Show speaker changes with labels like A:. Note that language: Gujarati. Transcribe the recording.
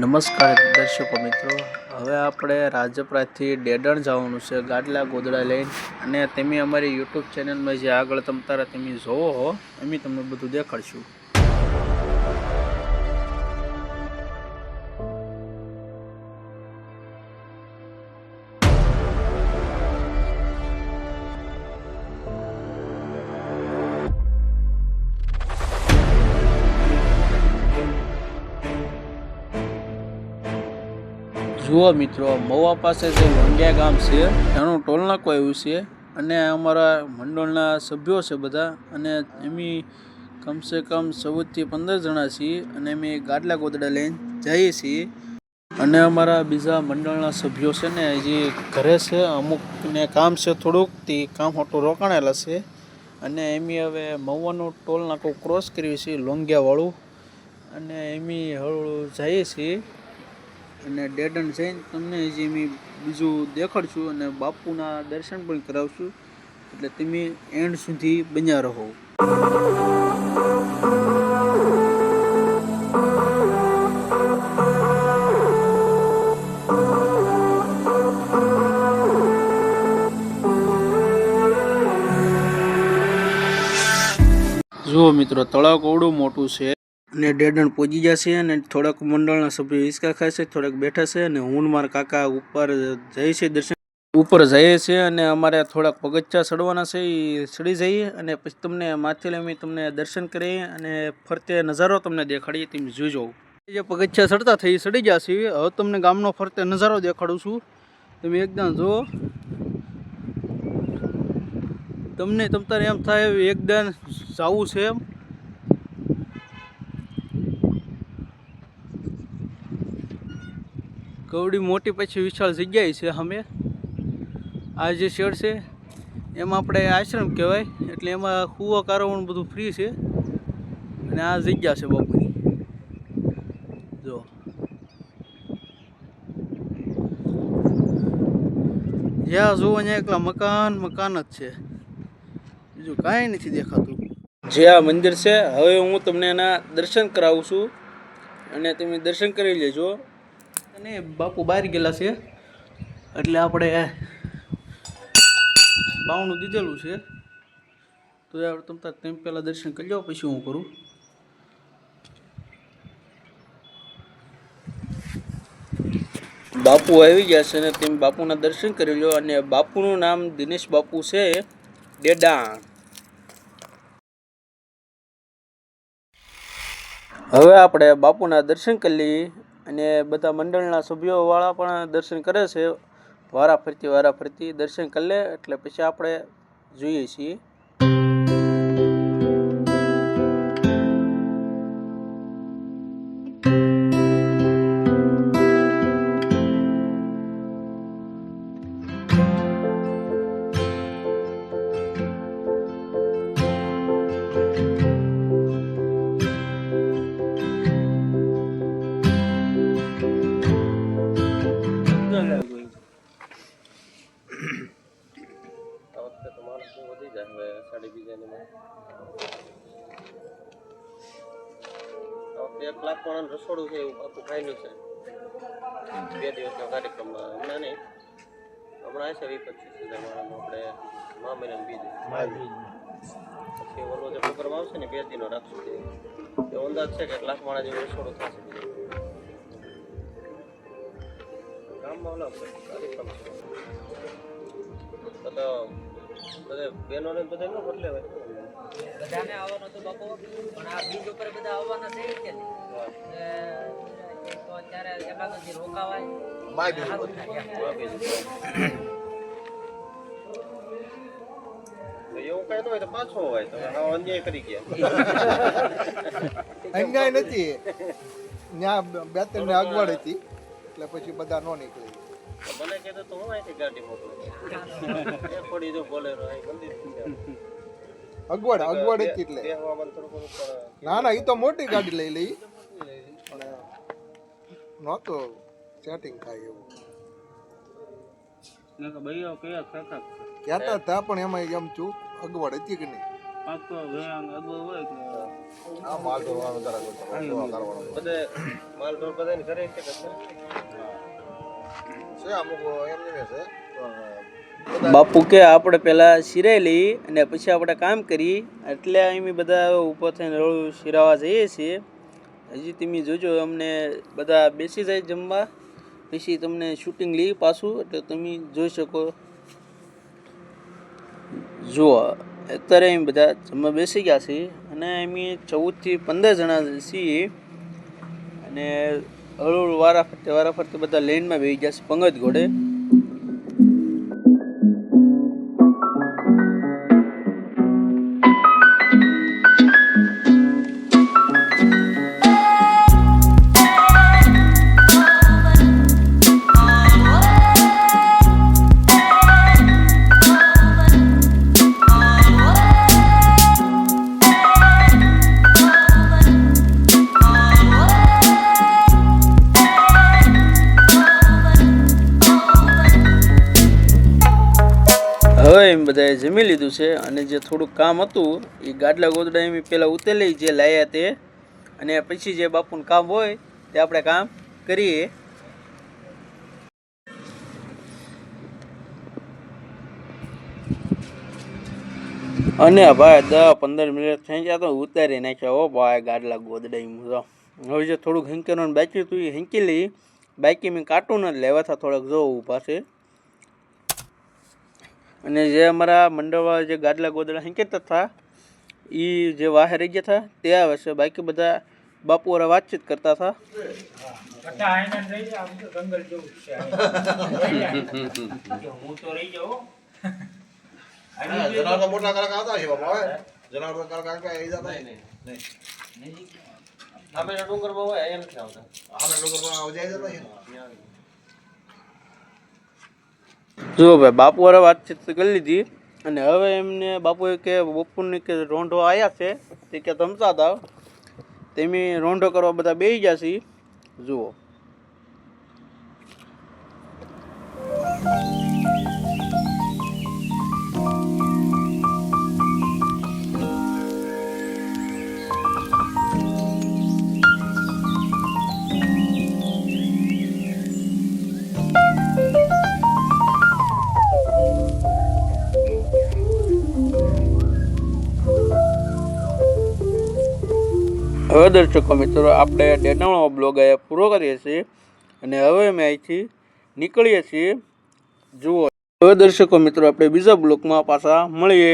A: નમસ્કાર દર્શકો મિત્રો, હવે આપણે રાજપરાથી ડેડણ જવાનું છે ગાડલા ગોદડા લઈને, અને તમે અમારી યુટ્યુબ ચેનલમાં જે આગળ તમે જોવો હો અમે તમને બધું દેખાડશું. જુઓ મિત્રો, મવા પાસે જે વંગ્યા ગામ છે એનું ટોલનાકું આવ્યું છે, અને અમારા મંડળના સભ્યો છે બધા, અને અમે કમસે કમ 14 થી 15 જણા છીએ, અને અમે ગાડલા ગોદડા લઈને જઈએ છીએ. અને અમારા બીજા મંડળના સભ્યો છે ને જે ઘરે છે, અમુકને કામ છે થોડુંક, તે કામ હોટું રોકાણેલા છે, અને એમ હવે મવાનું ટોલનાકું ક્રોસ કર્યું છે લોંગિયાવાળું, અને એમ હળવું જઈએ છીએ. અને ડેડણ જઈને તમને હજી અમે બીજું દેખાડશું, અને બાપુના દર્શન પણ કરાવશું, એટલે તમે એન્ડ સુધી બન્યા રહો. જુઓ મિત્રો, તળાવ કવડું મોટું છે, અને ડેડણ પહોંચી જશે, અને થોડાક મંડળના સભ્યો હિંચકા ખાય છે, થોડાક બેઠા છે, અને હું મારા કાકા ઉપર જાય છે દર્શન ઉપર જઈએ છીએ, અને અમારે થોડાક પગથિયા ચડવાના છે, એ ચડી જઈએ, અને પછી તમને માથે અમે તમને દર્શન કરીએ અને ફરતે નજારો તમને દેખાડીએ. તમે જોજો, જે પગથિયા ચડતા થઈ ચડી ગયા છે, હવે તમને ગામનો ફરતે નજારો દેખાડું છું. તમે એકદમ જુઓ, તમને તમતારે એમ થાય એકદમ જવું છે એમ. કવડી મોટી પછી વિશાળ જગ્યાએ છે. અમે આ જે શેડ છે એમાં આપણે આશ્રમ કહેવાય, એટલે એમાં કૂવો કારવણ બધું ફ્રી છે, અને આ જગ્યા છે બાપુની. જો જ્યાં જુઓ ત્યાં એકલા મકાન જ છે, બીજું કાંઈ નથી દેખાતું. જે આ મંદિર છે, હવે હું તમને એના દર્શન કરાવું છું, અને તમે દર્શન કરી લેજો. અને બાપુ બહાર ગયેલા છે, એટલે આપણે બાવણું દીધેલું છે, તો તમે પહેલાં દર્શન કરી લો, પછી હું કરું. બાપુ આવી ગયા છે, અને તમે બાપુના દર્શન કરી લો. અને બાપુનું નામ દિનેશ બાપુ છે, ડેડાણ. હવે આપણે બાપુના દર્શન કરી લઈએ, અને બધા મંડળના સભ્યો વાળા પણ દર્શન કરે છે, વારા ફરતી દર્શન કરી લે, એટલે પછી આપણે જોઈએ છીએ. એક લાખ પણ રસોડું છે એવું આખું ફાઇનલ છે. 2 દિવસના કાર્યક્રમમાં હમણાં નહીં, હમણાં છે 25,000 આપણે મા મહિનાની બીજ પછી ઓલો જે પ્રોગ્રામ આવશે ને 2 દિનો રાખશું, એ અંદાજ છે કે 1 લાખ માણસ જેવું રસોડું થશે. ગામમાં ઓલા કાર્યક્રમ છે બધા બહેનોને બધા ન બદલે હોય, બધાને આવવાનું હતું બાપુ, પણ આ બીજ ઉપર બધા આવવાના છે કે નહીં, તો અત્યારે એકાદથી રોકાવાય એવું કઈ હોય તો પાછો હોય તો અન્યાય કરી ગયા.
B: અન્યાય નથી, ત્યાં 2-3 ને અગવડ હતી, એટલે પછી બધા નો નીકળી.
A: મને કીધું તો હું અહીંથી ગાડી મોકલું, એ પડી જો બોલેરો મંદિર
B: અગવડ હતી, એટલે ના એ તો મોટી ગાડી લઈ લઈ, અને નહોતો સેટિંગ થાય એવું. કહેતા હતા, પણ એમાં એમ ચૂક અગવડ હતી કે નહીં. આ માલ ઢોરવાનો જરા બધે માલ ઢોર બધાને કરે કે છે અમુક એમ નહીં છે
A: બાપુ કે આપણે પહેલાં શિરાઈ લઈ અને પછી આપણે કામ કરી એટલે અમે બધા ઊભો થઈને રળું શિરાવા જઈએ છીએ. હજી તમે જોજો અમને બધા બેસી જાય જમવા પછી તમને શૂટિંગ લઈ પાછું એટલે તમે જોઈ શકો. જુઓ અત્યારે અમે બધા જમવા બેસી ગયા છીએ અને અમે 14 થી 15 જણા છીએ અને હળવું વારા ફરતે બધા લાઈનમાં બેસી ગયા છે પંગત ઘોડે. હવે એમ બધાએ જમી લીધું છે અને જે થોડુંક કામ હતું એ ગાડલા ગોદડા એમ પહેલાં ઉતરી જે લાવ્યા તે અને પછી જે બાપુનું કામ હોય તે આપણે કામ કરીએ. અને ભાઈ 10-15 મિનિટ થઈ ગયા તો ઉતારી નાખ્યા. હો ભાઈ ગાડલા ગોદડા એમ હવે જે થોડુંક હેંકવાનું બાકી હતું એ હેંકી લઈ. બાકી મેં કાટું ન લેવા હતા થોડાક જો ઊભા છે અને જે અમારા મંડળવાળા જે ગાડલા ગોદડા હેંકતા હતા એ જે વાહે રહી ગયા હતા તે આવે છે. બાકી બધા બાપુ વાળા વાતચીત કરતા હતા.
B: મોટા કલાકાર આવતા છે બાપા હવે જનાવર કલાકાર કે આવી જતા નહીં આપણે ડુંગરમાં હોય એમ નથી આવતા આપણે ડુંગરમાં આવી જાય જતા
A: જો ભાઈ બાપુ વાળા વાતચીત કરી લીધી અને હવે એમને બાપુએ કે બપોરની કે રોંઢો આવ્યા છે તે કે તમતા હતા તેમ રોંઢો કરવા બધા બેસી ગયા છે. જુઓ હવે દર્શકો મિત્રો આપણે 1.5 બ્લોગ અહીંયા પૂરો કરીએ છીએ અને હવે અમે અહીંથી નીકળીએ છીએ. જુઓ હવે દર્શકો મિત્રો આપણે બીજા બ્લોગમાં પાછા મળીએ.